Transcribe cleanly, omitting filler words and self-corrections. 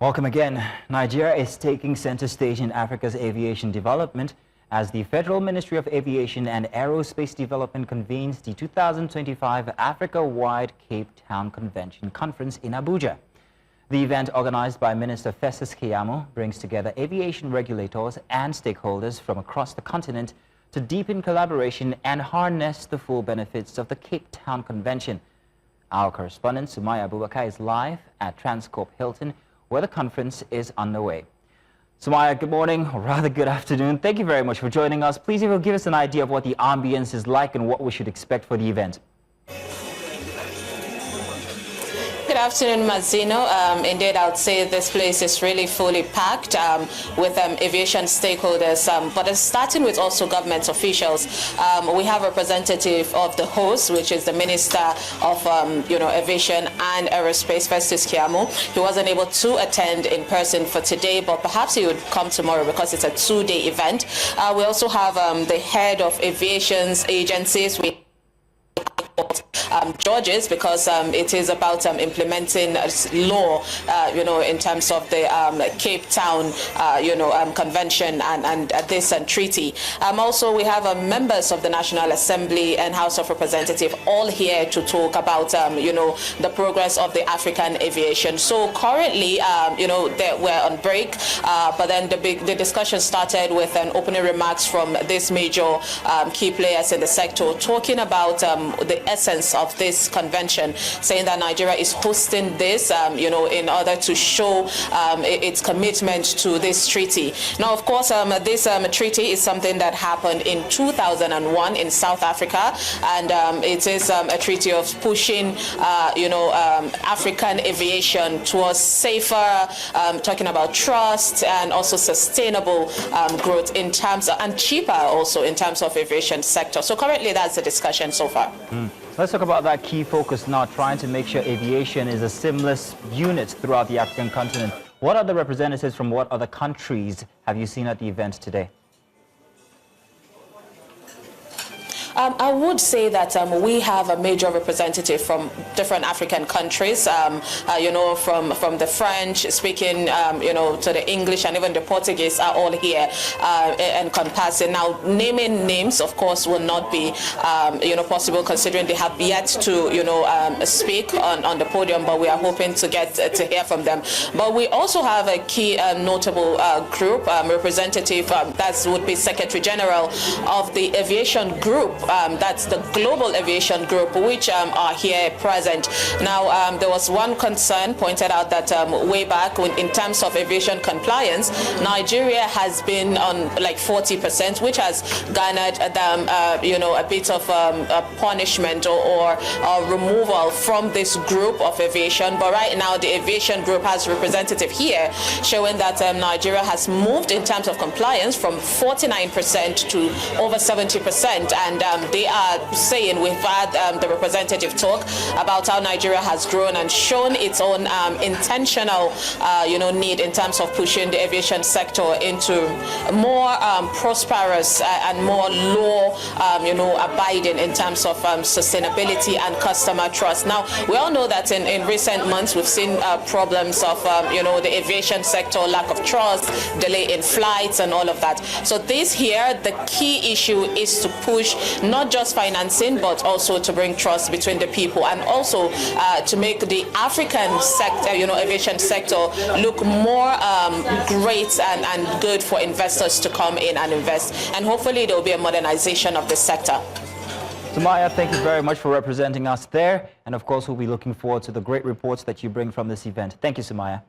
Welcome again. Nigeria is taking center stage in Africa's aviation development as the Federal Ministry of Aviation and Aerospace Development convenes the 2025 Africa-wide Cape Town Convention Conference in Abuja. The event, organized by Minister Festus Keyamo, brings together aviation regulators and stakeholders from across the continent to deepen collaboration and harness the full benefits of the Cape Town Convention. Our correspondent Sumayya Abubakar is live at Transcorp Hilton, where the conference is underway. Sumayya, good morning, or rather good afternoon. Thank you very much for joining us. Please, if you'll give us an idea of what the ambience is like and what we should expect for the event. Good afternoon, Mazino. Indeed, I would say this place is really fully packed with aviation stakeholders, but starting with also government officials. We have a representative of the host, which is the Minister of Aviation and Aerospace, Festus Keyamo. He wasn't able to attend in person for today, but perhaps he would come tomorrow because it's a two-day event. We also have the head of aviation's agencies. Judges, because it is about implementing law, in terms of the Cape Town, convention and this treaty. Also, we have members of the National Assembly and House of Representatives all here to talk about, the progress of the African aviation. So currently, we're on break, but then the discussion started with an opening remarks from these major key players in the sector, talking about the essence of this convention, saying that Nigeria is hosting this, in order to show its commitment to this treaty. Now, of course, this treaty is something that happened in 2001 in South Africa, and it is a treaty of pushing, African aviation towards safer, talking about trust and also sustainable growth in terms and cheaper also in terms of aviation sector. So currently, that's the discussion so far. Let's talk about that key focus now, trying to make sure aviation is a seamless unit throughout the African continent. What other representatives from what other countries have you seen at the event today? I would say that we have a major representative from different African countries, from the French speaking, to the English and even the Portuguese are all here encompassing. Now, naming names, of course, will not be, possible considering they have yet to, speak on the podium, but we are hoping to get to hear from them. But we also have a key notable group, representative, that would be Secretary General of the Aviation Group. That's the Global Aviation Group, which are here present. Now, there was one concern pointed out that way back in terms of aviation compliance, Nigeria has been on like 40%, which has garnered them, a bit of punishment or removal from this group of aviation. But right now, the aviation group has representative here showing that Nigeria has moved in terms of compliance from 49% to over 70%, and they are saying, we've had the representative talk about how Nigeria has grown and shown its own intentional, need in terms of pushing the aviation sector into more prosperous and more law, abiding in terms of sustainability and customer trust. Now, we all know that in recent months we've seen problems of, the aviation sector, lack of trust, delay in flights, and all of that. So this here, the key issue is to push not just financing, but also to bring trust between the people, and also to make the African sector, aviation sector, look more great and good for investors to come in and invest. And hopefully there will be a modernization of the sector. Sumayya, thank you very much for representing us there. And of course, we'll be looking forward to the great reports that you bring from this event. Thank you, Sumayya.